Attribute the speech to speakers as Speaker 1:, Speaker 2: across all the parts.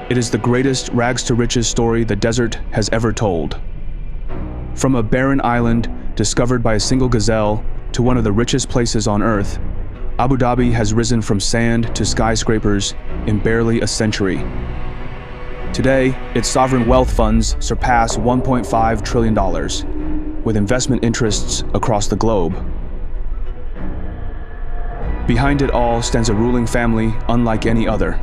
Speaker 1: It is the greatest rags-to-riches story the desert has ever told. From a barren island discovered by a single gazelle to one of the richest places on earth, Abu Dhabi has risen from sand to skyscrapers in barely a century. Today, its sovereign wealth funds surpass $1.5 trillion, with investment interests across the globe. Behind it all stands a ruling family unlike any other.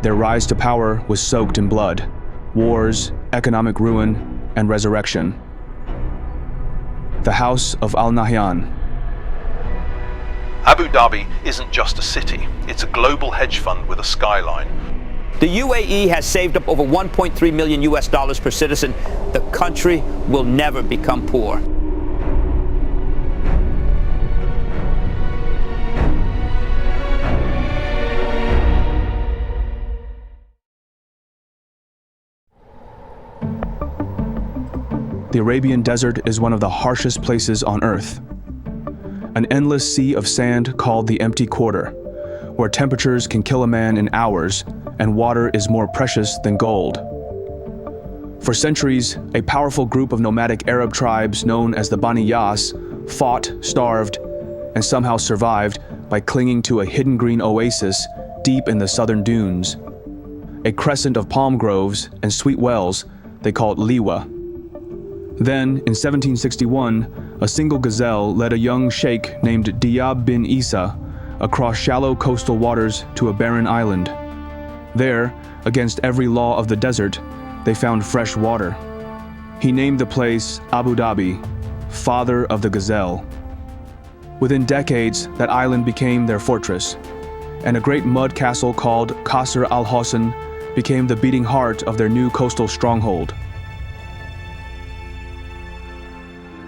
Speaker 1: Their rise to power was soaked in blood, wars, economic ruin, and resurrection. The House of Al Nahyan.
Speaker 2: Abu Dhabi isn't just a city, it's a global hedge fund with a skyline.
Speaker 3: The UAE has saved up over $1.3 million per citizen. The country will never become poor.
Speaker 1: The Arabian Desert is one of the harshest places on Earth. An endless sea of sand called the Empty Quarter, where temperatures can kill a man in hours and water is more precious than gold. For centuries, a powerful group of nomadic Arab tribes known as the Bani Yas fought, starved, and somehow survived by clinging to a hidden green oasis deep in the southern dunes. A crescent of palm groves and sweet wells they called Liwa. Then, in 1761, a single gazelle led a young sheikh named Diab bin Isa across shallow coastal waters to a barren island. There, against every law of the desert, they found fresh water. He named the place Abu Dhabi, father of the gazelle. Within decades, that island became their fortress, and a great mud castle called Qasr al-Hosn became the beating heart of their new coastal stronghold.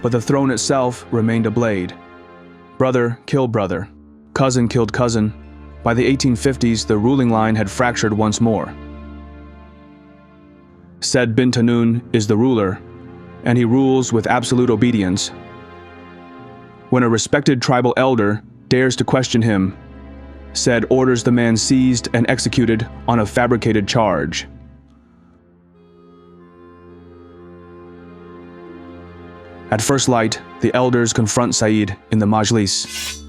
Speaker 1: But the throne itself remained a blade. Brother killed brother. Cousin killed cousin. By the 1850s, the ruling line had fractured once more. Zayed bin Tahnun is the ruler, and he rules with absolute obedience. When a respected tribal elder dares to question him, Zayed orders the man seized and executed on a fabricated charge. At first light, the elders confront Zayed in the majlis.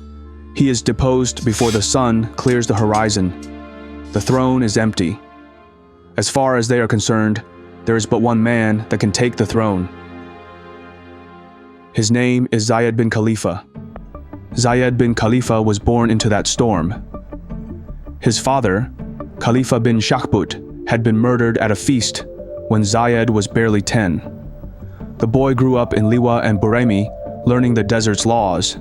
Speaker 1: He is deposed before the sun clears the horizon. The throne is empty. As far as they are concerned, there is but one man that can take the throne. His name is Zayed bin Khalifa. Zayed bin Khalifa was born into that storm. His father, Khalifa bin Shakhbut, had been murdered at a feast when Zayed was barely 10. The boy grew up in Liwa and Buraymi, learning the desert's laws.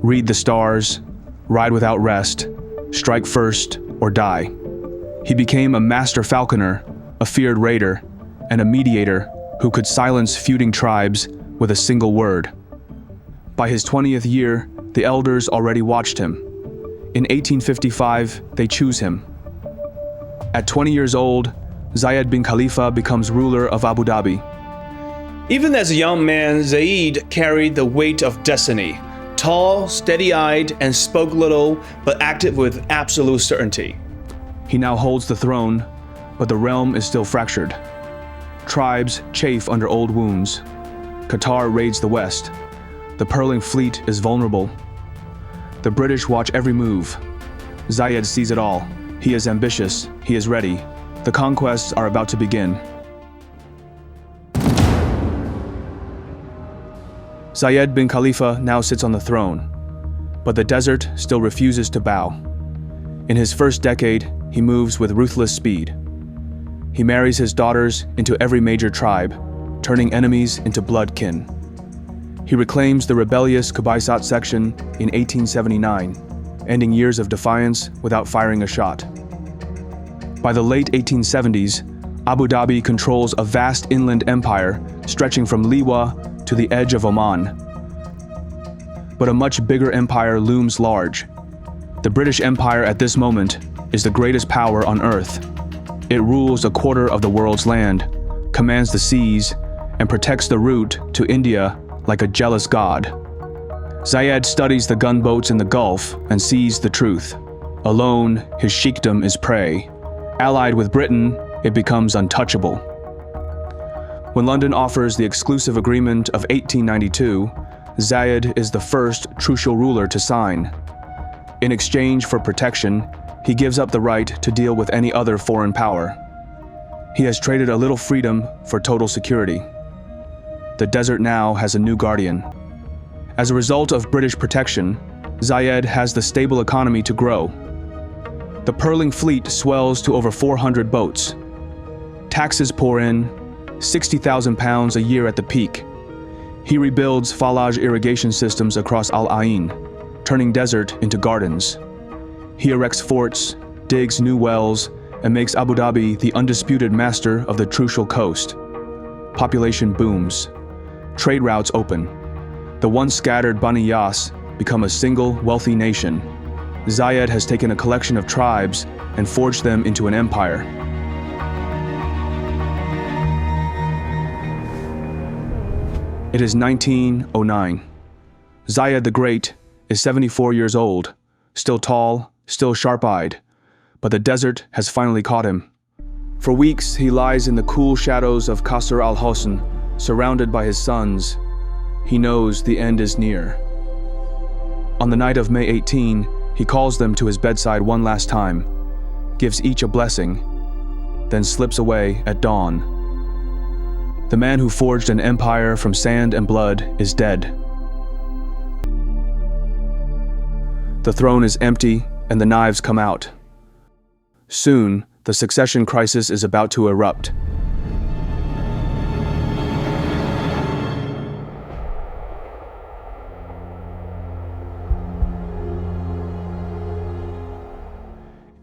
Speaker 1: Read the stars, ride without rest, strike first or die. He became a master falconer, a feared raider, and a mediator who could silence feuding tribes with a single word. By his 20th year, the elders already watched him. In 1855, they choose him. At 20 years old, Zayed bin Khalifa becomes ruler of Abu Dhabi.
Speaker 4: Even as a young man, Zayed carried the weight of destiny. Tall, steady-eyed, and spoke little, but acted with absolute certainty.
Speaker 1: He now holds the throne, but the realm is still fractured. Tribes chafe under old wounds. Qatar raids the west. The Pearling Fleet is vulnerable. The British watch every move. Zayed sees it all. He is ambitious. He is ready. The conquests are about to begin. Zayed bin Khalifa now sits on the throne, but the desert still refuses to bow. In his first decade, he moves with ruthless speed. He marries his daughters into every major tribe, turning enemies into blood kin. He reclaims the rebellious 𝐁𝐨𝐽𝐬 section in 1879, ending years of defiance without firing a shot. By the late 1870s, Abu Dhabi controls a vast inland empire stretching from Liwa to the edge of Oman. But a much bigger empire looms large. The British Empire at this moment is the greatest power on Earth. It rules a quarter of the world's land, commands the seas, and protects the route to India like a jealous god. Zayed studies the gunboats in the Gulf and sees the truth. Alone, his sheikhdom is prey. Allied with Britain, it becomes untouchable. When London offers the exclusive agreement of 1892, Zayed is the first trucial ruler to sign. In exchange for protection, he gives up the right to deal with any other foreign power. He has traded a little freedom for total security. The desert now has a new guardian. As a result of British protection, Zayed has the stable economy to grow. The pearling fleet swells to over 400 boats. Taxes pour in, £60,000 a year at the peak. He rebuilds Falaj irrigation systems across Al Ain, turning desert into gardens. He erects forts, digs new wells, and makes Abu Dhabi the undisputed master of the Trucial Coast. Population booms. Trade routes open. The once scattered Bani Yas become a single, wealthy nation. Zayed has taken a collection of tribes and forged them into an empire. It is 1909. Zayed the Great is 74 years old, still tall, still sharp-eyed, but the desert has finally caught him. For weeks, he lies in the cool shadows of Qasr al-Hosn, surrounded by his sons. He knows the end is near. On the night of May 18, he calls them to his bedside one last time, gives each a blessing, then slips away at dawn. The man who forged an empire from sand and blood is dead. The throne is empty and the knives come out. Soon, the succession crisis is about to erupt.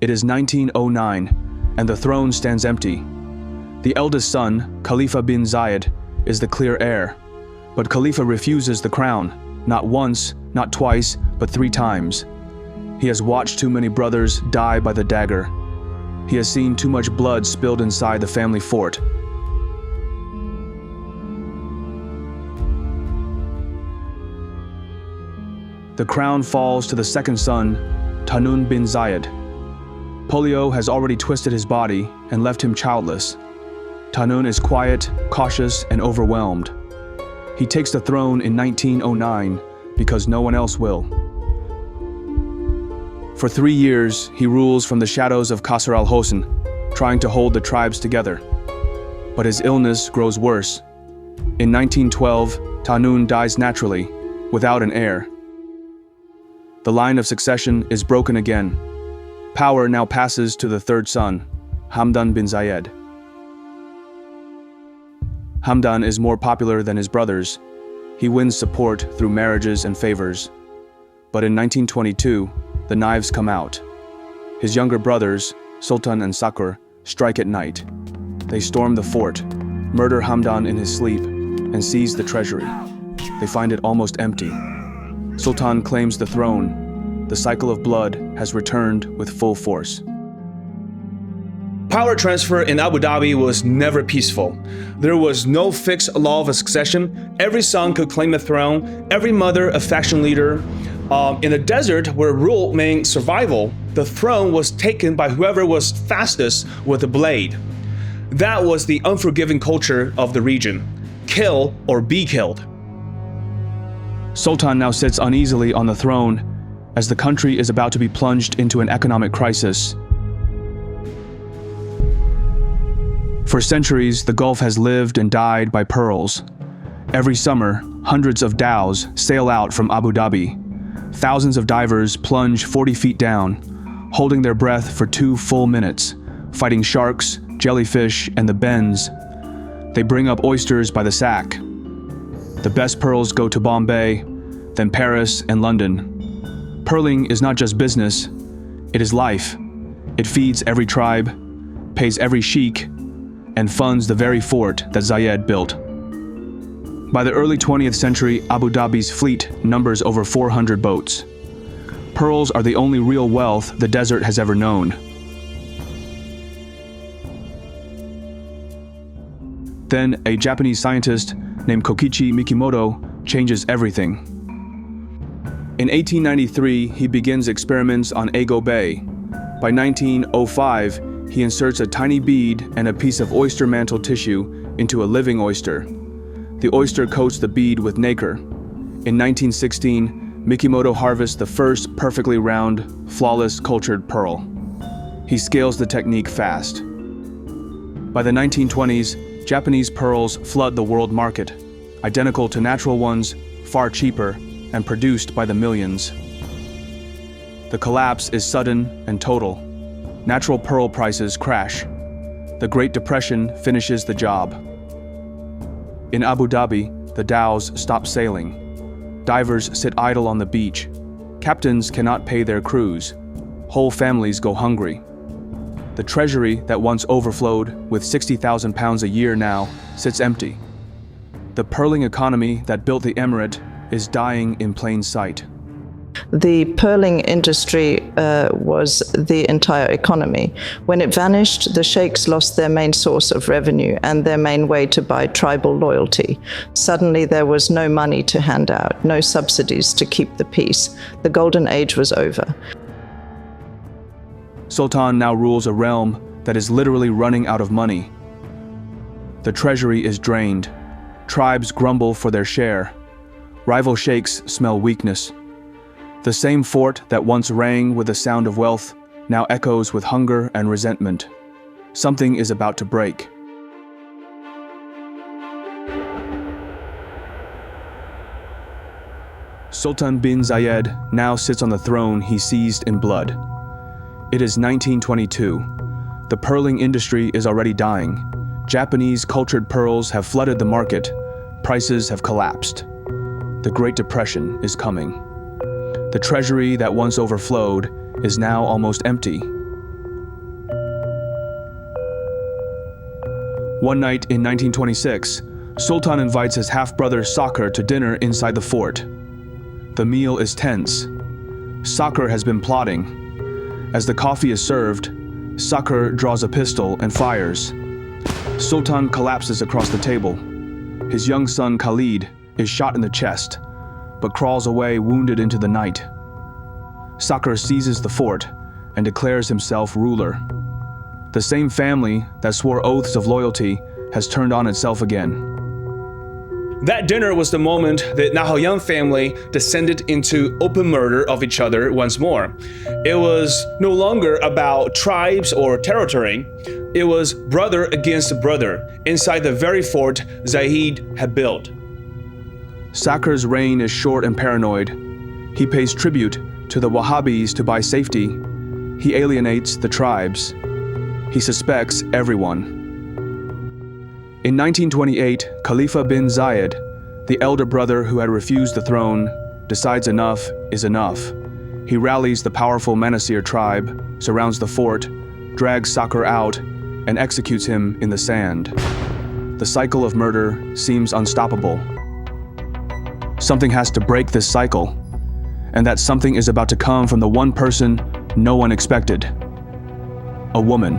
Speaker 1: It is 1909, and the throne stands empty. The eldest son, Khalifa bin Zayed, is the clear heir, but Khalifa refuses the crown, not once, not twice, but 3 times. He has watched too many brothers die by the dagger. He has seen too much blood spilled inside the family fort. The crown falls to the second son, Tahnun bin Zayed. Polio has already twisted his body and left him childless. Tahnun is quiet, cautious, and overwhelmed. He takes the throne in 1909 because no one else will. For 3 years, he rules from the shadows of Qasr al-Hosn, trying to hold the tribes together. But his illness grows worse. In 1912, Tahnun dies naturally, without an heir. The line of succession is broken again. Power now passes to the third son, Hamdan bin Zayed. Hamdan is more popular than his brothers. He wins support through marriages and favors. But in 1922, the knives come out. His younger brothers, Sultan and Saqr, strike at night. They storm the fort, murder Hamdan in his sleep, and seize the treasury. They find it almost empty. Sultan claims the throne. The cycle of blood has returned with full force.
Speaker 4: Power transfer in Abu Dhabi was never peaceful. There was no fixed law of succession. Every son could claim a throne, every mother a faction leader. In a desert where rule meant survival, the throne was taken by whoever was fastest with a blade. That was the unforgiving culture of the region. Kill or be killed.
Speaker 1: Sultan now sits uneasily on the throne as the country is about to be plunged into an economic crisis. For centuries, the Gulf has lived and died by pearls. Every summer, hundreds of dhows sail out from Abu Dhabi. Thousands of divers plunge 40 feet down, holding their breath for 2 full minutes, fighting sharks, jellyfish, and the bends. They bring up oysters by the sack. The best pearls go to Bombay, then Paris and London. Pearling is not just business, it is life. It feeds every tribe, pays every sheikh, and funds the very fort that Zayed built. By the early 20th century, Abu Dhabi's fleet numbers over 400 boats. Pearls are the only real wealth the desert has ever known. Then, a Japanese scientist named Kokichi Mikimoto changes everything. In 1893, he begins experiments on Ego Bay. By 1905, He inserts a tiny bead and a piece of oyster mantle tissue into a living oyster. The oyster coats the bead with nacre. In 1916, Mikimoto harvests the first perfectly round, flawless cultured pearl. He scales the technique fast. By the 1920s, Japanese pearls flood the world market, identical to natural ones, far cheaper, and produced by the millions. The collapse is sudden and total. Natural pearl prices crash. The Great Depression finishes the job. In Abu Dhabi, the dhows stop sailing. Divers sit idle on the beach. Captains cannot pay their crews. Whole families go hungry. The treasury that once overflowed with 60,000 pounds a year now sits empty. The pearling economy that built the emirate is dying in plain sight.
Speaker 5: The pearling industry was the entire economy. When it vanished, the sheikhs lost their main source of revenue and their main way to buy tribal loyalty. Suddenly there was no money to hand out, no subsidies to keep the peace. The golden age was over.
Speaker 1: Sultan now rules a realm that is literally running out of money. The treasury is drained. Tribes grumble for their share. Rival sheikhs smell weakness. The same fort that once rang with the sound of wealth now echoes with hunger and resentment. Something is about to break. Sultan bin Zayed now sits on the throne he seized in blood. It is 1922. The pearling industry is already dying. Japanese cultured pearls have flooded the market. Prices have collapsed. The Great Depression is coming. The treasury that once overflowed is now almost empty. One night in 1926, Sultan invites his half-brother Saqr to dinner inside the fort. The meal is tense. Saqr has been plotting. As the coffee is served, Saqr draws a pistol and fires. Sultan collapses across the table. His young son Khalid is shot in the chest, but crawls away wounded into the night. Saqr seizes the fort and declares himself ruler. The same family that swore oaths of loyalty has turned on itself again.
Speaker 4: That dinner was the moment the Nahyan family descended into open murder of each other once more. It was no longer about tribes or territory. It was brother against brother inside the very fort Zayed had built.
Speaker 1: Saqr's reign is short and paranoid. He pays tribute to the Wahhabis to buy safety. He alienates the tribes. He suspects everyone. In 1928, Khalifa bin Zayed, the elder brother who had refused the throne, decides enough is enough. He rallies the powerful Manasir tribe, surrounds the fort, drags Saqr out, and executes him in the sand. The cycle of murder seems unstoppable. Something has to break this cycle, and that something is about to come from the one person no one expected: a woman.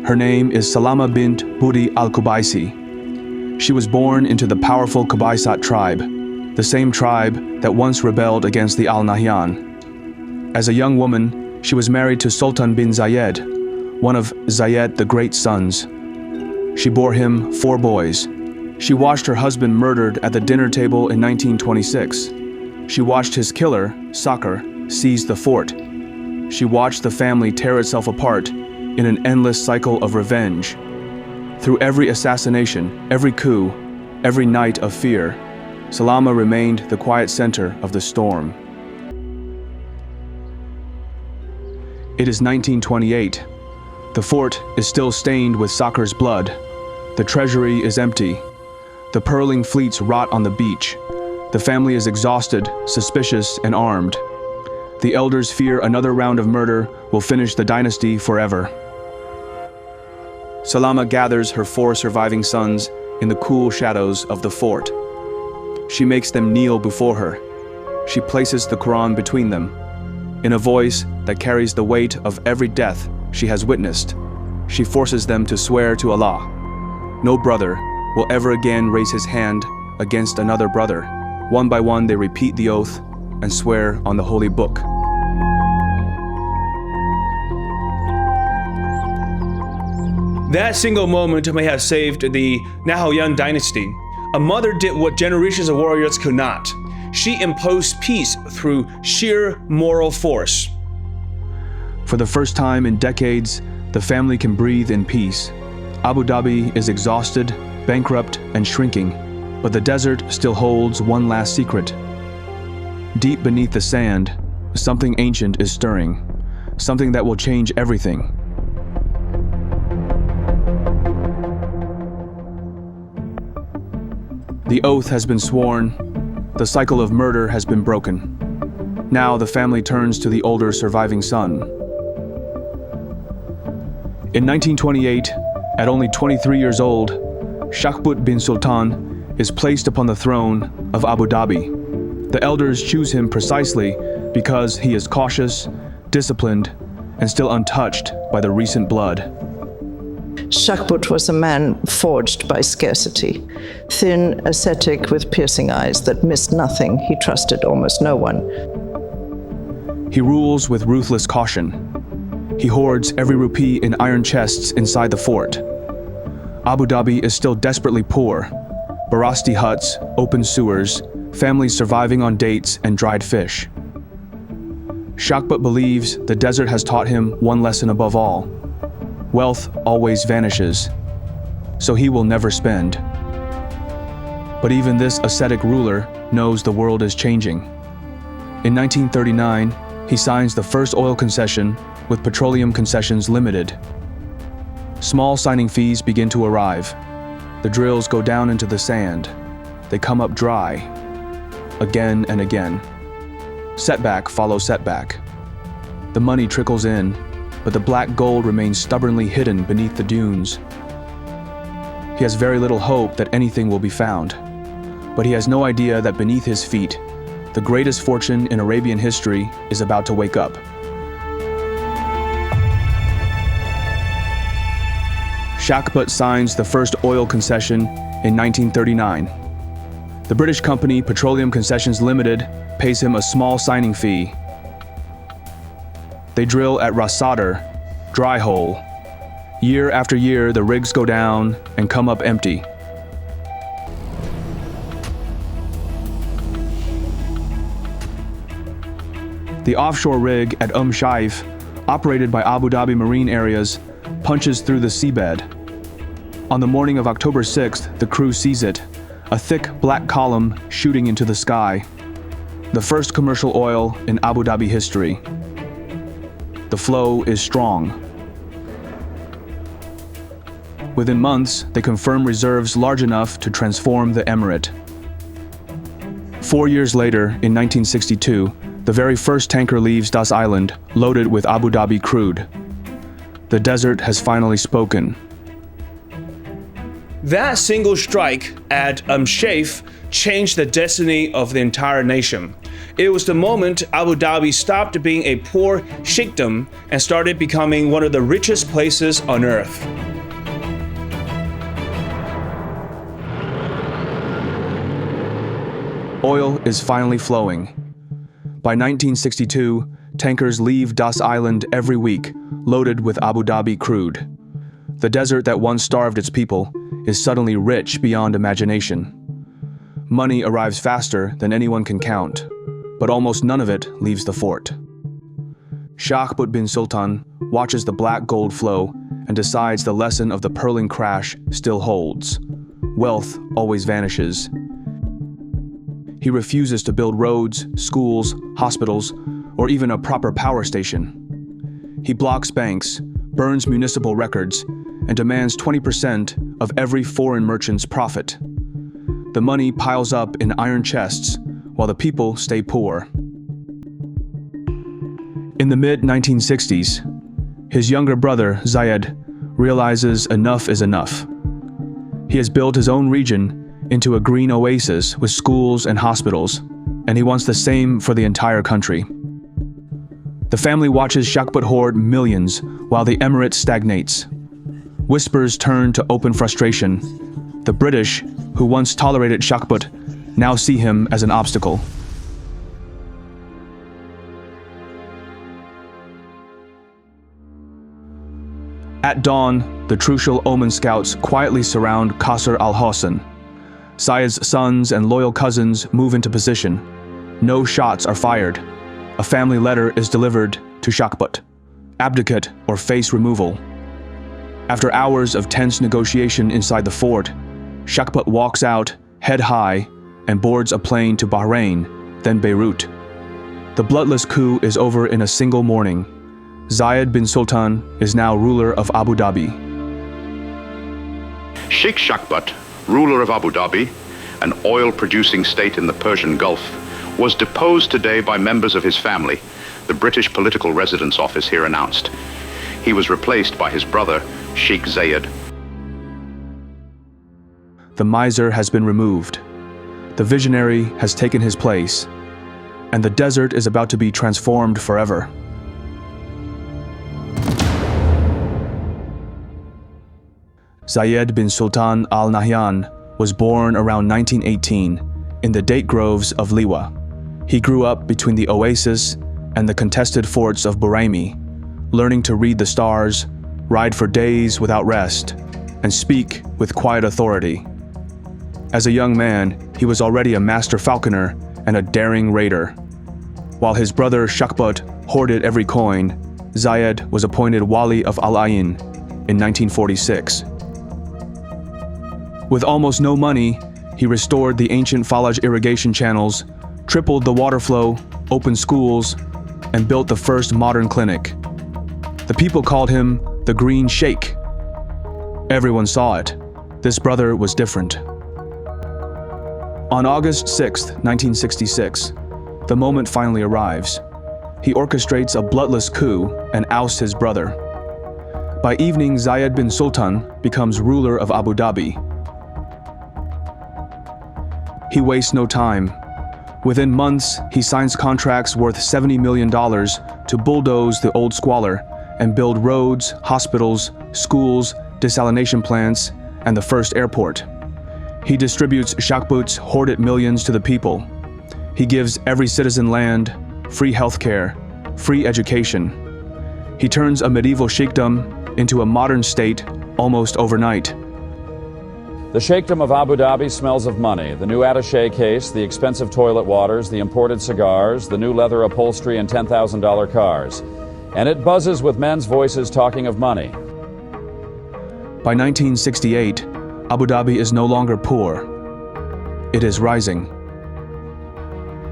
Speaker 1: Her name is Salama bint Budi al-Qubaisi. She was born into the powerful Qubaisat tribe, the same tribe that once rebelled against the Al-Nahyan. As a young woman, she was married to Sultan bin Zayed, one of Zayed the Great's sons. She bore him 4 boys. She watched her husband murdered at the dinner table in 1926. She watched his killer, Saqr, seize the fort. She watched the family tear itself apart in an endless cycle of revenge. Through every assassination, every coup, every night of fear, Salama remained the quiet center of the storm. It is 1928. The fort is still stained with Saqr's blood. The treasury is empty. The pearling fleets rot on the beach. The family is exhausted, suspicious, and armed. The elders fear another round of murder will finish the dynasty forever. Salama gathers her 4 surviving sons in the cool shadows of the fort. She makes them kneel before her. She places the Quran between them. In a voice that carries the weight of every death she has witnessed, she forces them to swear to Allah. No brother will ever again raise his hand against another brother. One by one, they repeat the oath and swear on the holy book.
Speaker 4: That single moment may have saved the Nahyan dynasty. A mother did what generations of warriors could not. She imposed peace through sheer moral force.
Speaker 1: For the first time in decades, the family can breathe in peace. Abu Dhabi is exhausted, bankrupt, and shrinking, but the desert still holds one last secret. Deep beneath the sand, something ancient is stirring, something that will change everything. The oath has been sworn, the cycle of murder has been broken. Now the family turns to the older surviving son. In 1928, at only 23 years old, Shakhbut bin Sultan is placed upon the throne of Abu Dhabi. The elders choose him precisely because he is cautious, disciplined, and still untouched by the recent blood.
Speaker 5: Shakhbut was a man forged by scarcity. Thin, ascetic, with piercing eyes that missed nothing, he trusted almost no one.
Speaker 1: He rules with ruthless caution. He hoards every rupee in iron chests inside the fort. Abu Dhabi is still desperately poor. Barasti huts, open sewers, families surviving on dates and dried fish. Shakhbut believes the desert has taught him one lesson above all. Wealth always vanishes, so he will never spend. But even this ascetic ruler knows the world is changing. In 1939, he signs the first oil concession with Petroleum Concessions Limited. Small signing fees begin to arrive. The drills go down into the sand. They come up dry, again and again. Setback follows setback. The money trickles in, but the black gold remains stubbornly hidden beneath the dunes. He has very little hope that anything will be found, but he has no idea that beneath his feet, the greatest fortune in Arabian history is about to wake up. Shakhbut signs the first oil concession in 1939. The British company Petroleum Concessions Limited pays him a small signing fee. They drill at Ras Sadr, dry hole. Year after year, the rigs go down and come up empty. The offshore rig at Shaif, operated by Abu Dhabi Marine Areas, punches through the seabed. On the morning of October 6th, the crew sees it, a thick black column shooting into the sky. The first commercial oil in Abu Dhabi history. The flow is strong. Within months, they confirm reserves large enough to transform the emirate. 4 years later, in 1962, the very first tanker leaves Das Island, loaded with Abu Dhabi crude. The desert has finally spoken.
Speaker 4: That single strike at Sheikh changed the destiny of the entire nation. It was the moment Abu Dhabi stopped being a poor sheikhdom and started becoming one of the richest places on earth.
Speaker 1: Oil is finally flowing. By 1962, tankers leave Das Island every week, loaded with Abu Dhabi crude. The desert that once starved its people is suddenly rich beyond imagination. Money arrives faster than anyone can count, but almost none of it leaves the fort. Shakhbut bin Sultan watches the black gold flow and decides the lesson of the Pearling crash still holds. Wealth always vanishes. He refuses to build roads, schools, hospitals, or even a proper power station. He blocks banks, burns municipal records, and demands 20% of every foreign merchant's profit. The money piles up in iron chests, while the people stay poor. In the mid-1960s, his younger brother, Zayed, realizes enough is enough. He has built his own region into a green oasis with schools and hospitals, and he wants the same for the entire country. The family watches Shakhbut hoard millions while the emirate stagnates. Whispers turn to open frustration. The British, who once tolerated Shakhbut, now see him as an obstacle. At dawn, the Trucial Oman scouts quietly surround Qasr al-Hosn. Zayed's sons and loyal cousins move into position. No shots are fired. A family letter is delivered to Shakhbut. Abdicate or face removal. After hours of tense negotiation inside the fort, Shakhbut walks out, head high, and boards a plane to Bahrain, then Beirut. The bloodless coup is over in a single morning. Zayed bin Sultan is now ruler of Abu Dhabi.
Speaker 6: Sheikh Shakhbut, ruler of Abu Dhabi, an oil-producing state in the Persian Gulf, was deposed today by members of his family, the British Political Residence Office here announced. He was replaced by his brother, Sheikh Zayed.
Speaker 1: The miser has been removed. The visionary has taken his place, and the desert is about to be transformed forever. Zayed bin Sultan Al Nahyan was born around 1918 in the date groves of Liwa. He grew up between the oasis and the contested forts of Buraimi, learning to read the stars, ride for days without rest, and speak with quiet authority. As a young man, he was already a master falconer and a daring raider. While his brother Shakhbut hoarded every coin, Zayed was appointed Wali of Al Ain in 1946. With almost no money, he restored the ancient Falaj irrigation channels, tripled the water flow, opened schools, and built the first modern clinic. The people called him the Green Sheikh. Everyone saw it. This brother was different. On August 6, 1966, the moment finally arrives. He orchestrates a bloodless coup and ousts his brother. By evening, Zayed bin Sultan becomes ruler of Abu Dhabi. He wastes no time. Within months, he signs contracts worth $70 million to bulldoze the old squalor and build roads, hospitals, schools, desalination plants, and the first airport. He distributes Shakhbut's hoarded millions to the people. He gives every citizen land, free healthcare, free education. He turns a medieval sheikhdom into a modern state almost overnight.
Speaker 7: The Sheikhdom of Abu Dhabi smells of money. The new attaché case, the expensive toilet waters, the imported cigars, the new leather upholstery and $10,000 cars. And it buzzes with men's voices talking of money.
Speaker 1: By 1968, Abu Dhabi is no longer poor. It is rising.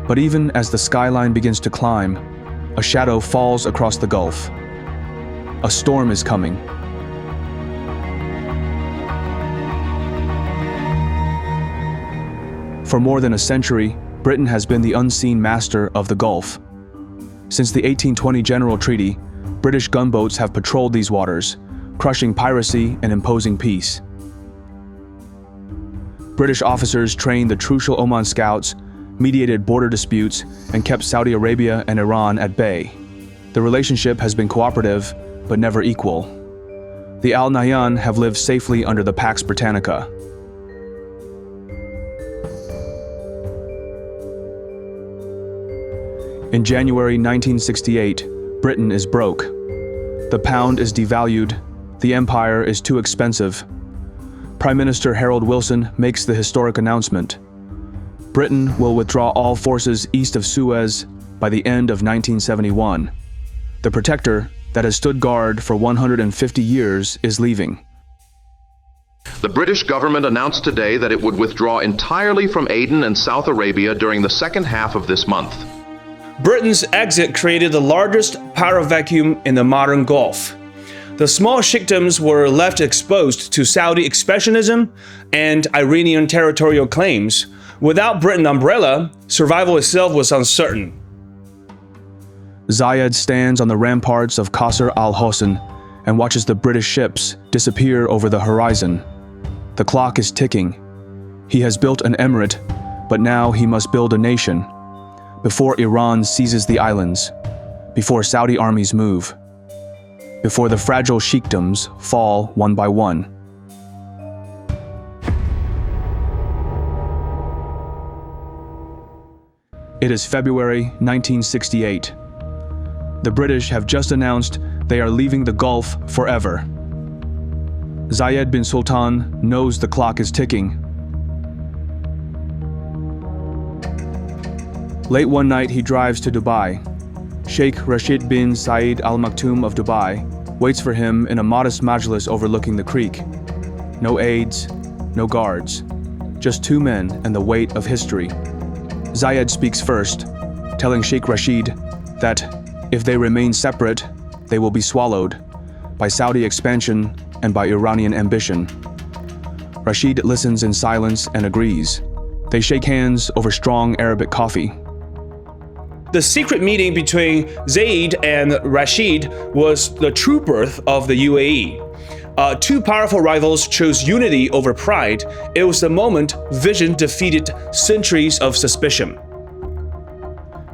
Speaker 1: But even as the skyline begins to climb, a shadow falls across the Gulf. A storm is coming. For more than a century, Britain has been the unseen master of the Gulf. Since the 1820 General Treaty, British gunboats have patrolled these waters, crushing piracy and imposing peace. British officers trained the Trucial Oman scouts, mediated border disputes, and kept Saudi Arabia and Iran at bay. The relationship has been cooperative, but never equal. The Al Nahyan have lived safely under the Pax Britannica. In January 1968, Britain is broke. The pound is devalued. The empire is too expensive. Prime Minister Harold Wilson makes the historic announcement. Britain will withdraw all forces east of Suez by the end of 1971. The protector that has stood guard for 150 years is leaving.
Speaker 6: The British government announced today that it would withdraw entirely from Aden and South Arabia during the second half of this month.
Speaker 4: Britain's exit created the largest power vacuum in the modern Gulf. The small sheikdoms were left exposed to Saudi expansionism and Iranian territorial claims. Without Britain umbrella, survival itself was uncertain.
Speaker 1: Zayed stands on the ramparts of Qasr al-Hosn and watches the British ships disappear over the horizon. The clock is ticking. He has built an emirate, but now he must build a nation. Before Iran seizes the islands, before Saudi armies move, before the fragile sheikdoms fall one by one. It is February 1968. The British have just announced they are leaving the Gulf forever. Zayed bin Sultan knows the clock is ticking. Late one night, he drives to Dubai. Sheikh Rashid bin Zayed Al Maktoum of Dubai waits for him in a modest majlis overlooking the creek. No aides, no guards, just two men and the weight of history. Zayed speaks first, telling Sheikh Rashid that if they remain separate, they will be swallowed by Saudi expansion and by Iranian ambition. Rashid listens in silence and agrees. They shake hands over strong Arabic coffee.
Speaker 4: The secret meeting between Zayed and Rashid was the true birth of the UAE. Two powerful rivals chose unity over pride. It was the moment vision defeated centuries of suspicion.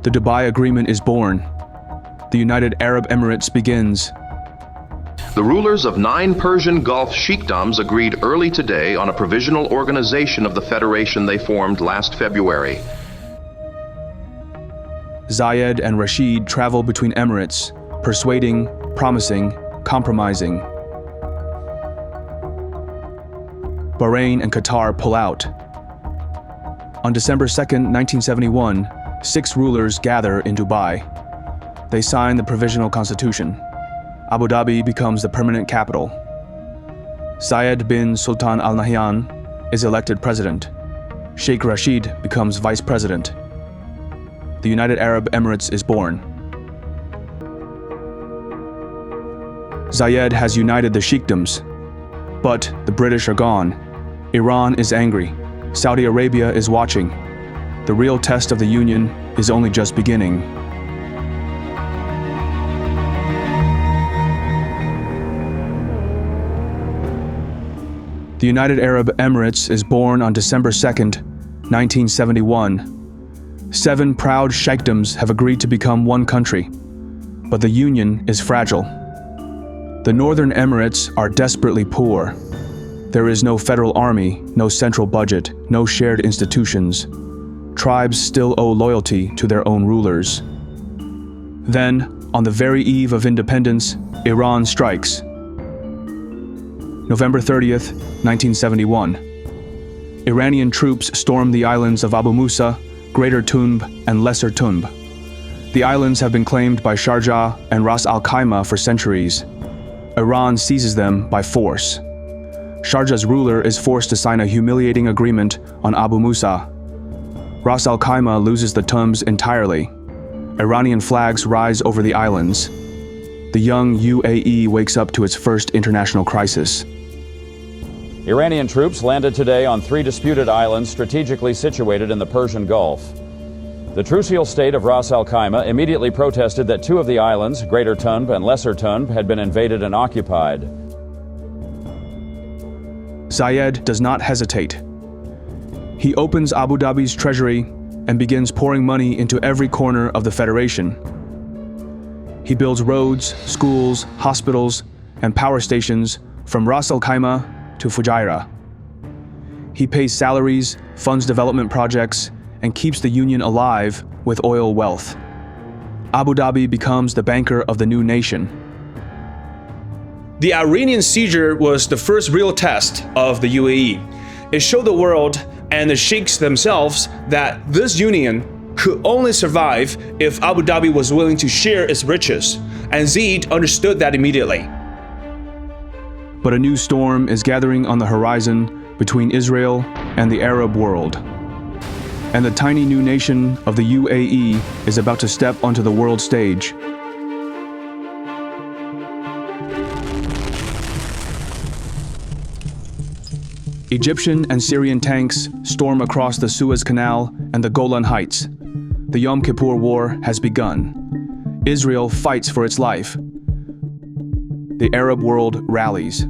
Speaker 1: The Dubai Agreement is born. The United Arab Emirates begins.
Speaker 8: The rulers of 9 Persian Gulf sheikdoms agreed early today on a provisional organization of the federation they formed last February.
Speaker 1: Zayed and Rashid travel between Emirates, persuading, promising, compromising. Bahrain and Qatar pull out. On December 2nd, 1971, 6 rulers gather in Dubai. They sign the provisional constitution. Abu Dhabi becomes the permanent capital. Zayed bin Sultan Al Nahyan is elected president. Sheikh Rashid becomes vice president. The United Arab Emirates is born. Zayed has united the sheikdoms, but the British are gone. Iran is angry. Saudi Arabia is watching. The real test of the union is only just beginning. The United Arab Emirates is born on December 2nd, 1971. 7 proud sheikdoms have agreed to become one country, but the union is fragile. The Northern Emirates are desperately poor. There is no federal army, no central budget, no shared institutions. Tribes still owe loyalty to their own rulers. Then, on the very eve of independence, Iran strikes. November 30th, 1971. Iranian troops storm the islands of Abu Musa, Greater Tunb, and Lesser Tunb. The islands have been claimed by Sharjah and Ras Al Khaimah for centuries. Iran seizes them by force. Sharjah's ruler is forced to sign a humiliating agreement on Abu Musa. Ras Al Khaimah loses the Tumbs entirely. Iranian flags rise over the islands. The young UAE wakes up to its first international crisis.
Speaker 7: Iranian troops landed today on 3 disputed islands strategically situated in the Persian Gulf. The trucial state of Ras Al Khaimah immediately protested that 2 of the islands, Greater Tunb and Lesser Tunb, had been invaded and occupied.
Speaker 1: Zayed does not hesitate. He opens Abu Dhabi's treasury and begins pouring money into every corner of the federation. He builds roads, schools, hospitals, and power stations from Ras Al Khaimah to Fujairah. He pays salaries, funds development projects, and keeps the union alive with oil wealth. Abu Dhabi becomes the banker of the new nation.
Speaker 4: The Iranian seizure was the first real test of the UAE. It showed the world and the sheikhs themselves that this union could only survive if Abu Dhabi was willing to share its riches, and Zayed understood that immediately.
Speaker 1: But a new storm is gathering on the horizon between Israel and the Arab world. And the tiny new nation of the UAE is about to step onto the world stage. Egyptian and Syrian tanks storm across the Suez Canal and the Golan Heights. The Yom Kippur War has begun. Israel fights for its life. The Arab world rallies.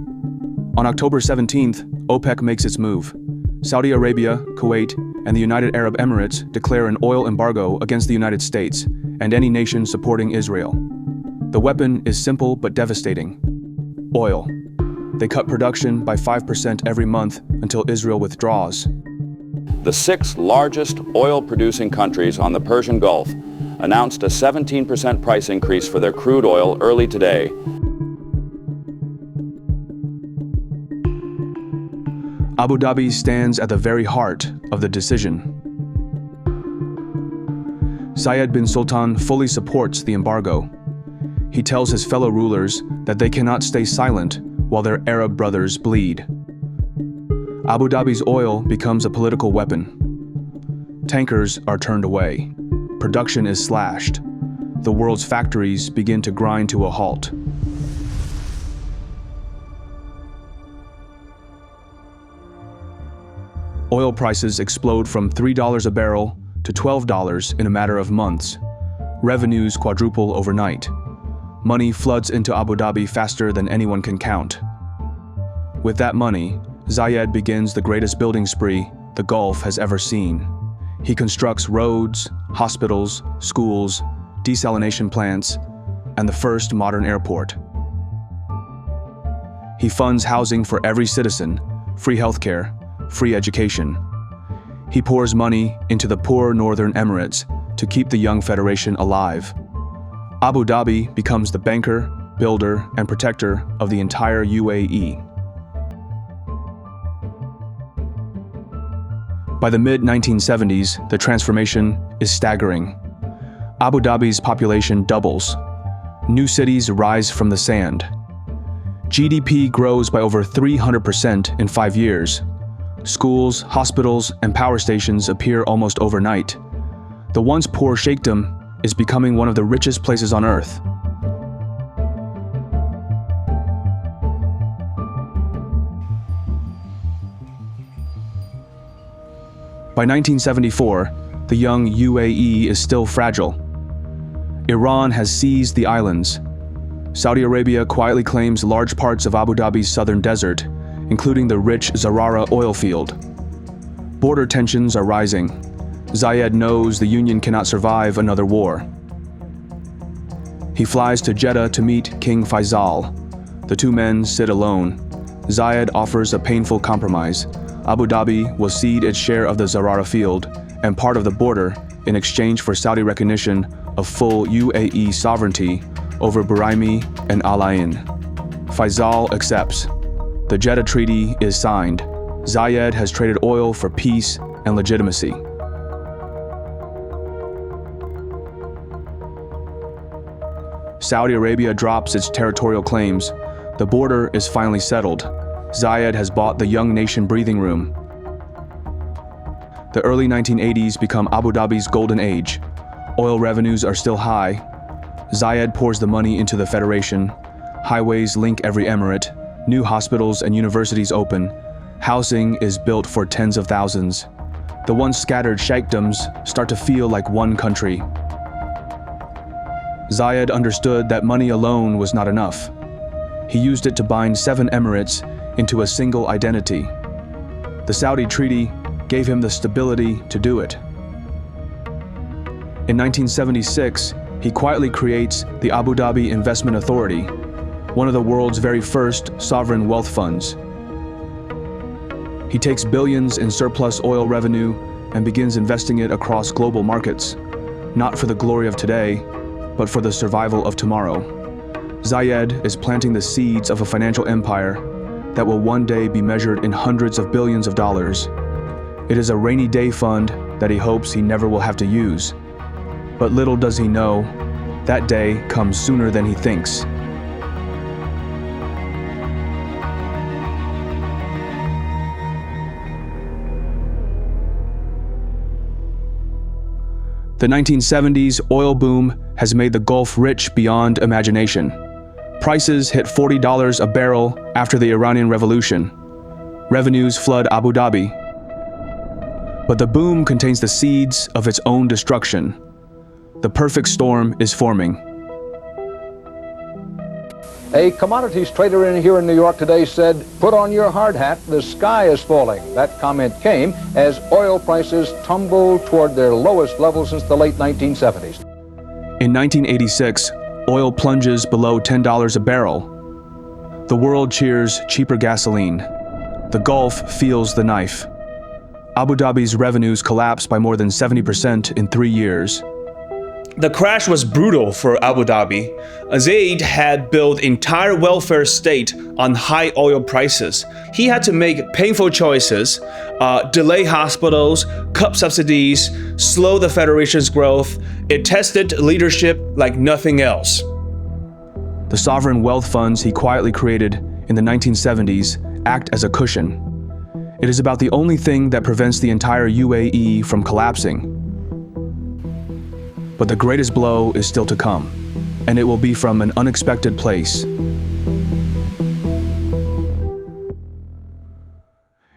Speaker 1: On October 17th, OPEC makes its move. Saudi Arabia, Kuwait, and the United Arab Emirates declare an oil embargo against the United States and any nation supporting Israel. The weapon is simple but devastating. Oil. They cut production by 5% every month until Israel withdraws.
Speaker 7: The 6 largest oil-producing countries on the Persian Gulf announced a 17% price increase for their crude oil early today.
Speaker 1: Abu Dhabi stands at the very heart of the decision. Zayed bin Sultan fully supports the embargo. He tells his fellow rulers that they cannot stay silent while their Arab brothers bleed. Abu Dhabi's oil becomes a political weapon. Tankers are turned away. Production is slashed. The world's factories begin to grind to a halt. Oil prices explode from $3 a barrel to $12 in a matter of months. Revenues quadruple overnight. Money floods into Abu Dhabi faster than anyone can count. With that money, Zayed begins the greatest building spree the Gulf has ever seen. He constructs roads, hospitals, schools, desalination plants, and the first modern airport. He funds housing for every citizen, free healthcare, free education. He pours money into the poor northern Emirates to keep the young federation alive. Abu Dhabi becomes the banker, builder, and protector of the entire UAE. By the mid-1970s, the transformation is staggering. Abu Dhabi's population doubles. New cities rise from the sand. GDP grows by over 300% in 5 years. Schools, hospitals, and power stations appear almost overnight. The once poor Sheikhdom is becoming one of the richest places on earth. By 1974, the young UAE is still fragile. Iran has seized the islands. Saudi Arabia quietly claims large parts of Abu Dhabi's southern desert, including the rich Zarara oil field. Border tensions are rising. Zayed knows the Union cannot survive another war. He flies to Jeddah to meet King Faisal. The two men sit alone. Zayed offers a painful compromise. Abu Dhabi will cede its share of the Zarara field and part of the border in exchange for Saudi recognition of full UAE sovereignty over Buraimi and Al Ain. Faisal accepts. The Jeddah Treaty is signed. Zayed has traded oil for peace and legitimacy. Saudi Arabia drops its territorial claims. The border is finally settled. Zayed has bought the young nation breathing room. The early 1980s become Abu Dhabi's golden age. Oil revenues are still high. Zayed pours the money into the federation. Highways link every emirate. New hospitals and universities open. Housing is built for tens of thousands. The once scattered sheikdoms start to feel like one country. Zayed understood that money alone was not enough. He used it to bind 7 emirates into a single identity. The Saudi treaty gave him the stability to do it. In 1976, he quietly creates the Abu Dhabi Investment Authority, one of the world's very first sovereign wealth funds. He takes billions in surplus oil revenue and begins investing it across global markets, not for the glory of today, but for the survival of tomorrow. Zayed is planting the seeds of a financial empire that will one day be measured in hundreds of billions of dollars. It is a rainy day fund that he hopes he never will have to use. But little does he know, that day comes sooner than he thinks. The 1970s oil boom has made the Gulf rich beyond imagination. Prices hit $40 a barrel after the Iranian Revolution. Revenues flood Abu Dhabi. But the boom contains the seeds of its own destruction. The perfect storm is forming.
Speaker 9: A commodities trader here in New York today said, "Put on your hard hat, the sky is falling." That comment came as oil prices tumble toward their lowest level since the late 1970s.
Speaker 1: In 1986, oil plunges below $10 a barrel. The world cheers cheaper gasoline. The Gulf feels the knife. Abu Dhabi's revenues collapsed by more than 70% in 3 years.
Speaker 4: The crash was brutal for Abu Dhabi. Zayed had built entire welfare state on high oil prices. He had to make painful choices, delay hospitals, cut subsidies, slow the federation's growth. It tested leadership like nothing else.
Speaker 1: The sovereign wealth funds he quietly created in the 1970s act as a cushion. It is about the only thing that prevents the entire UAE from collapsing. But the greatest blow is still to come, and it will be from an unexpected place.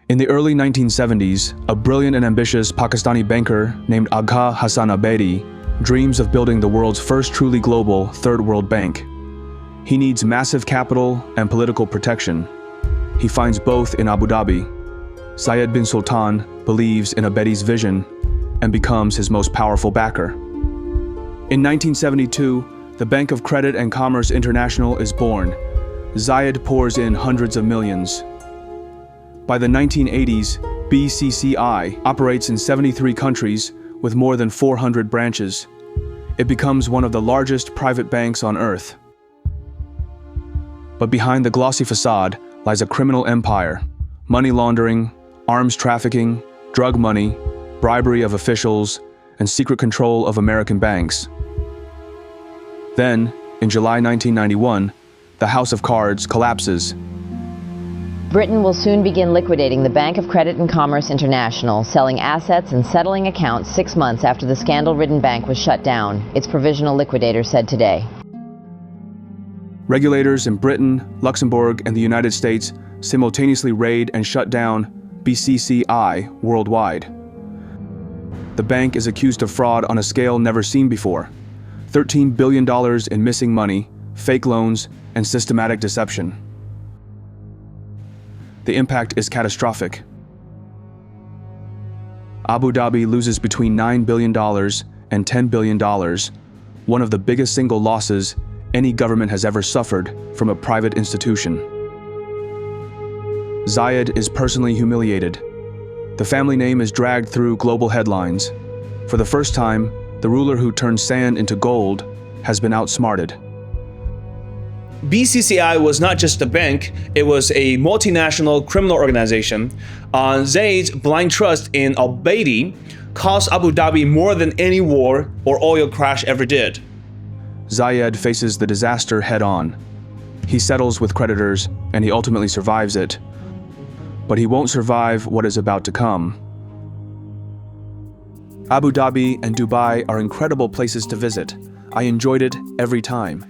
Speaker 1: In the early 1970s, a brilliant and ambitious Pakistani banker named Agha Hassan Abedi dreams of building the world's first truly global third world bank. He needs massive capital and political protection. He finds both in Abu Dhabi. Zayed bin Sultan believes in Abedi's vision and becomes his most powerful backer. In 1972, the Bank of Credit and Commerce International is born. Zayed pours in hundreds of millions. By the 1980s, BCCI operates in 73 countries with more than 400 branches. It becomes one of the largest private banks on earth. But behind the glossy facade lies a criminal empire: money laundering, arms trafficking, drug money, bribery of officials, and secret control of American banks. Then, in July 1991, the House of Cards collapses.
Speaker 10: Britain will soon begin liquidating the Bank of Credit and Commerce International, selling assets and settling accounts 6 months after the scandal-ridden bank was shut down, its provisional liquidator said today.
Speaker 1: Regulators in Britain, Luxembourg, and the United States simultaneously raid and shut down BCCI worldwide. The bank is accused of fraud on a scale never seen before: $13 billion in missing money, fake loans, and systematic deception. The impact is catastrophic. Abu Dhabi loses between $9 billion and $10 billion, one of the biggest single losses any government has ever suffered from a private institution. Zayed is personally humiliated. The family name is dragged through global headlines. For the first time, the ruler who turned sand into gold has been outsmarted.
Speaker 4: BCCI was not just a bank, it was a multinational criminal organization. Zayed's blind trust in Abedi cost Abu Dhabi more than any war or oil crash ever did.
Speaker 1: Zayed faces the disaster head-on. He settles with creditors, and he ultimately survives it. But he won't survive what is about to come. Abu Dhabi and Dubai are incredible places to visit. I enjoyed it every time.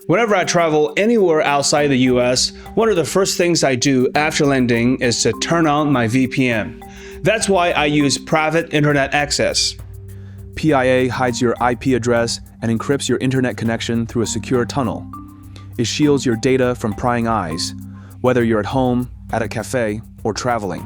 Speaker 4: Whenever I travel anywhere outside the US, one of the first things I do after landing is to turn on my VPN. That's why I use private internet access.
Speaker 1: PIA hides your IP address and encrypts your internet connection through a secure tunnel. It shields your data from prying eyes, whether you're at home, at a cafe, or traveling.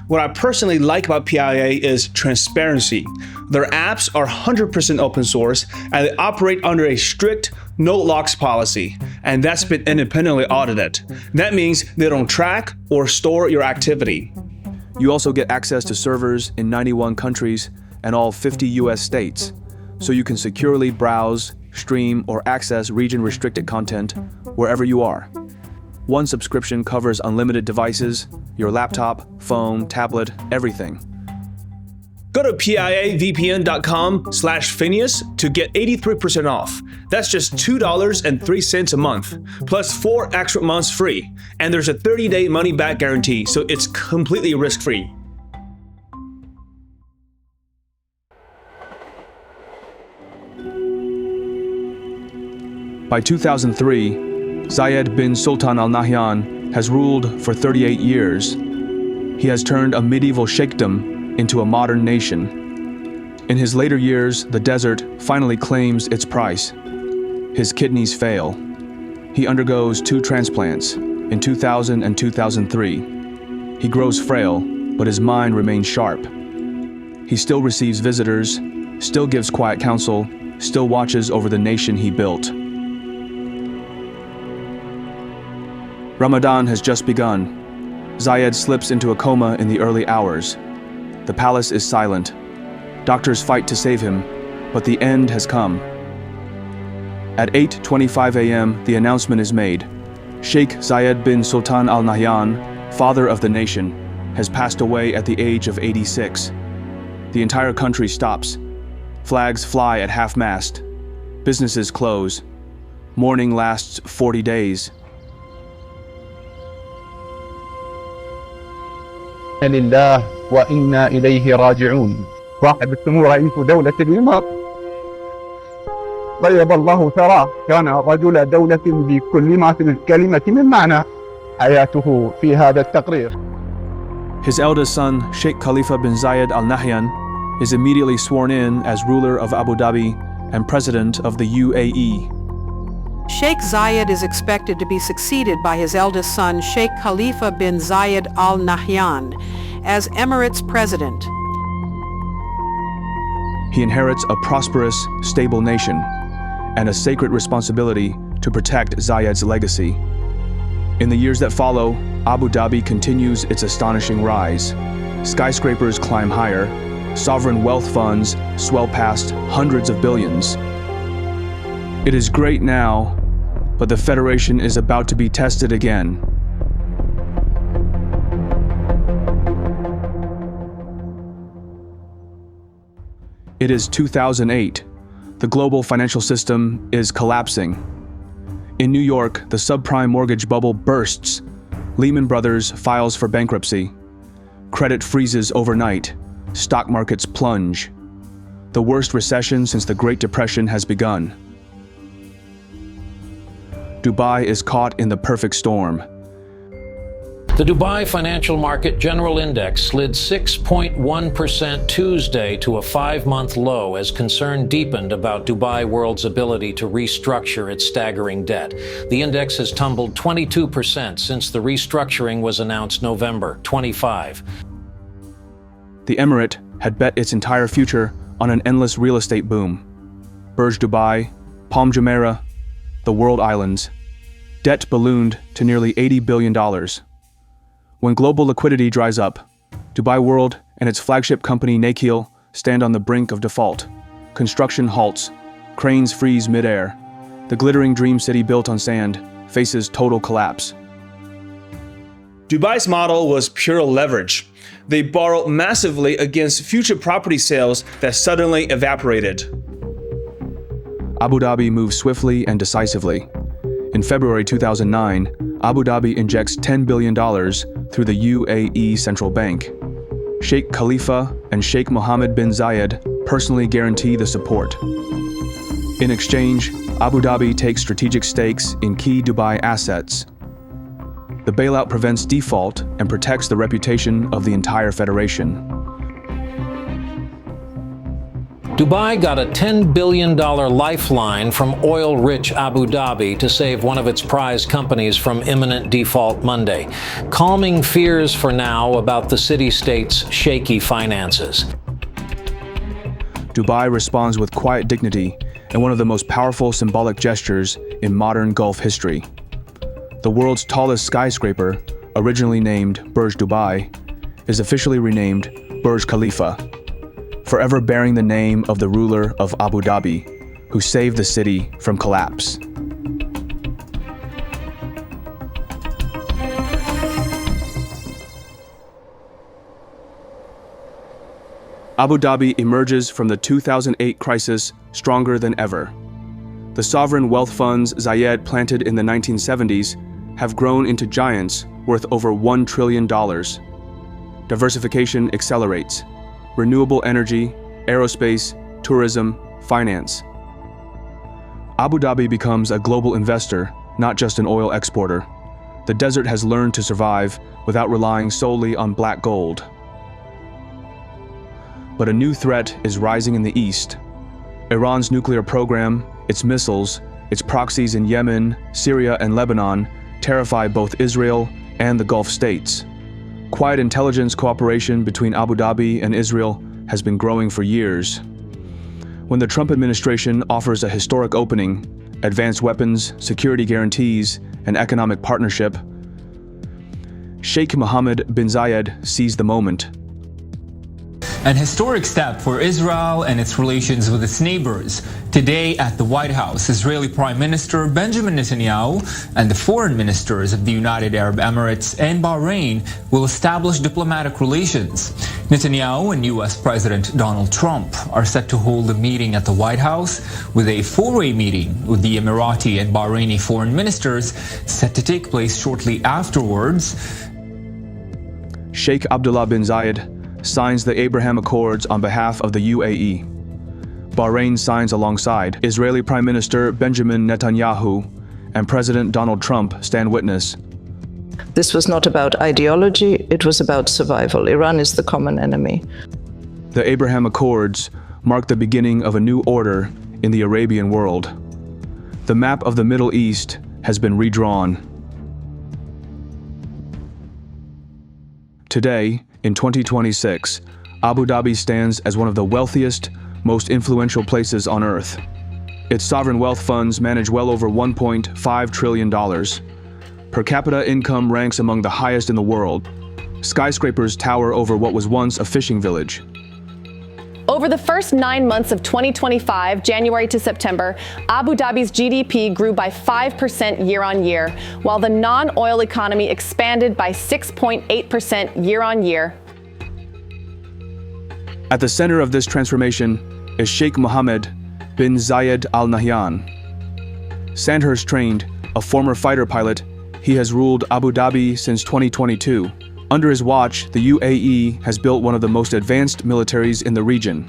Speaker 4: What I personally like about PIA is transparency. Their apps are 100% open source and they operate under a strict no locks policy, and that's been independently audited. That means they don't track or store your activity.
Speaker 1: You also get access to servers in 91 countries and all 50 US states, so you can securely browse, stream, or access region-restricted content wherever you are. One subscription covers unlimited devices, your laptop, phone, tablet, everything.
Speaker 4: Go to piavpn.com/Phineas to get 83% off. That's just $2.03 a month, plus 4 extra months free. And there's a 30-day money-back guarantee, so it's completely risk-free.
Speaker 1: By 2003, Zayed bin Sultan Al Nahyan has ruled for 38 years. He has turned a medieval sheikhdom into a modern nation. In his later years, the desert finally claims its price. His kidneys fail. He undergoes 2 transplants in 2000 and 2003. He grows frail, but his mind remains sharp. He still receives visitors, still gives quiet counsel, still watches over the nation he built. Ramadan has just begun. Zayed slips into a coma in the early hours. The palace is silent. Doctors fight to save him, but the end has come. At 8:25 a.m., the announcement is made. Sheikh Zayed bin Sultan Al Nahyan, father of the nation, has passed away at the age of 86. The entire country stops. Flags fly at half-mast. Businesses close. Mourning lasts 40 days.
Speaker 11: لله وإنا إليه راجعون. صاحب السمو رئيس دولة الإمارات طيب الله ثراه، كان رجل دولة بكل ما في الكلمة من معنى. حياته في هذا التقرير.
Speaker 1: His eldest son, Sheikh Khalifa bin Zayed Al Nahyan, is immediately sworn in as ruler of Abu Dhabi and president of the UAE.
Speaker 12: Sheikh Zayed is expected to be succeeded by his eldest son, Sheikh Khalifa bin Zayed Al Nahyan, as Emirates president.
Speaker 1: He inherits a prosperous, stable nation and a sacred responsibility to protect Zayed's legacy. In the years that follow, Abu Dhabi continues its astonishing rise. Skyscrapers climb higher, sovereign wealth funds swell past hundreds of billions. It is great now, but the Federation is about to be tested again. It is 2008. The global financial system is collapsing. In New York, the subprime mortgage bubble bursts. Lehman Brothers files for bankruptcy. Credit freezes overnight. Stock markets plunge. The worst recession since the Great Depression has begun. Dubai is caught in the perfect storm.
Speaker 13: The Dubai Financial Market General Index slid 6.1% Tuesday to a 5-month low as concern deepened about Dubai World's ability to restructure its staggering debt. The index has tumbled 22% since the restructuring was announced November 25.
Speaker 1: The Emirate had bet its entire future on an endless real estate boom. Burj Dubai, Palm Jumeirah, the World Islands. Debt ballooned to nearly $80 billion. When global liquidity dries up, Dubai World and its flagship company Nakheel stand on the brink of default. Construction halts. Cranes freeze midair. The glittering dream city built on sand faces total collapse.
Speaker 4: Dubai's model was pure leverage. They borrowed massively against future property sales that suddenly evaporated.
Speaker 1: Abu Dhabi moves swiftly and decisively. In February 2009, Abu Dhabi injects $10 billion through the UAE Central Bank. Sheikh Khalifa and Sheikh Mohammed bin Zayed personally guarantee the support. In exchange, Abu Dhabi takes strategic stakes in key Dubai assets. The bailout prevents default and protects the reputation of the entire federation.
Speaker 13: Dubai got a $10 billion lifeline from oil-rich Abu Dhabi to save one of its prize companies from imminent default Monday, calming fears for now about the city-state's shaky finances.
Speaker 1: Dubai responds with quiet dignity and one of the most powerful symbolic gestures in modern Gulf history. The world's tallest skyscraper, originally named Burj Dubai, is officially renamed Burj Khalifa, forever bearing the name of the ruler of Abu Dhabi, who saved the city from collapse. Abu Dhabi emerges from the 2008 crisis stronger than ever. The sovereign wealth funds Zayed planted in the 1970s have grown into giants worth over $1 trillion. Diversification accelerates. Renewable energy, aerospace, tourism, finance. Abu Dhabi becomes a global investor, not just an oil exporter. The desert has learned to survive without relying solely on black gold. But a new threat is rising in the east. Iran's nuclear program, its missiles, its proxies in Yemen, Syria, and Lebanon terrify both Israel and the Gulf states. Quiet intelligence cooperation between Abu Dhabi and Israel has been growing for years. When the Trump administration offers a historic opening, advanced weapons, security guarantees, and economic partnership, Sheikh Mohammed bin Zayed seized the moment.
Speaker 14: an historic step for Israel and its relations with its neighbors. Today at the White House, Israeli Prime Minister Benjamin Netanyahu and the foreign ministers of the United Arab Emirates and Bahrain will establish diplomatic relations. Netanyahu and U.S. President Donald Trump are set to hold a meeting at the White House, with a four-way meeting with the Emirati and Bahraini foreign ministers set to take place shortly afterwards.
Speaker 1: Sheikh Abdullah bin Zayed signs the Abraham Accords on behalf of the UAE. Bahrain signs alongside. Israeli Prime Minister Benjamin Netanyahu and President Donald Trump stand witness.
Speaker 5: This was not about ideology, it was about survival. Iran is the common enemy.
Speaker 1: The Abraham Accords mark the beginning of a new order in the Arabian world. The map of the Middle East has been redrawn. Today, in 2026, Abu Dhabi stands as one of the wealthiest, most influential places on Earth. Its sovereign wealth funds manage well over $1.5 trillion. Per capita income ranks among the highest in the world. Skyscrapers tower over what was once a fishing village.
Speaker 15: Over the first 9 months of 2025, January to September, Abu Dhabi's GDP grew by 5% year-on-year, while the non-oil economy expanded by 6.8% year-on-year.
Speaker 1: At the center of this transformation is Sheikh Mohammed bin Zayed Al Nahyan. Sandhurst-trained, a former fighter pilot, he has ruled Abu Dhabi since 2022. Under his watch, the UAE has built one of the most advanced militaries in the region.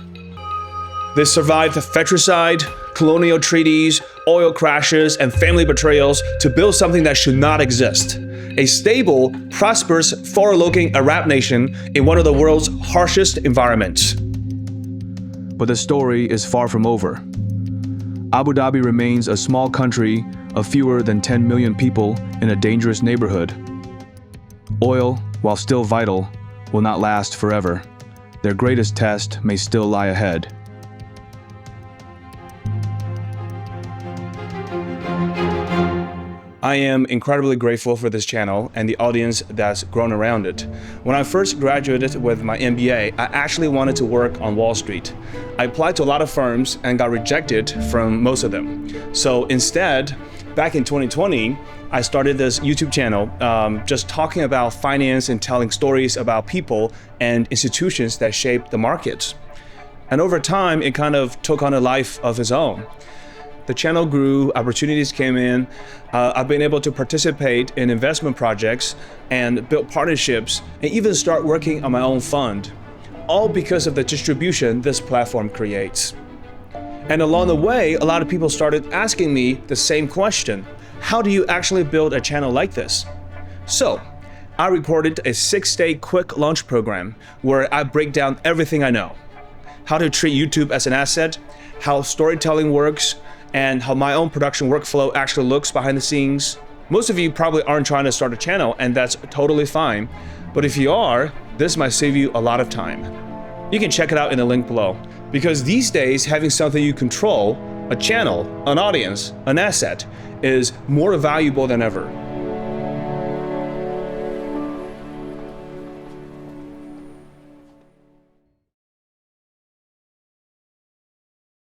Speaker 4: They survived the fratricide, colonial treaties, oil crashes, and family betrayals to build something that should not exist. A stable, prosperous, forward-looking Arab nation in one of the world's harshest environments.
Speaker 1: But the story is far from over. Abu Dhabi remains a small country of fewer than 10 million people in a dangerous neighborhood. Oil, while still vital, will not last forever. Their greatest test may still lie ahead.
Speaker 4: I am incredibly grateful for this channel and the audience that's grown around it. When I first graduated with my MBA, I actually wanted to work on Wall Street. I applied to a lot of firms and got rejected from most of them. So instead, back in 2020, I started this YouTube channel just talking about finance and telling stories about people and institutions that shaped the markets. And over time, it kind of took on a life of its own. The channel grew, opportunities came in, I've been able to participate in investment projects and build partnerships and even start working on my own fund, all because of the distribution this platform creates. And along the way, a lot of people started asking me the same question: how do you actually build a channel like this? So, I recorded a 6-day quick launch program where I break down everything I know. How to treat YouTube as an asset, how storytelling works, and how my own production workflow actually looks behind the scenes. Most of you probably aren't trying to start a channel, and that's totally fine. But if you are, this might save you a lot of time. You can check it out in the link below. Because these days, having something you control, a channel, an audience, an asset, is more valuable than ever.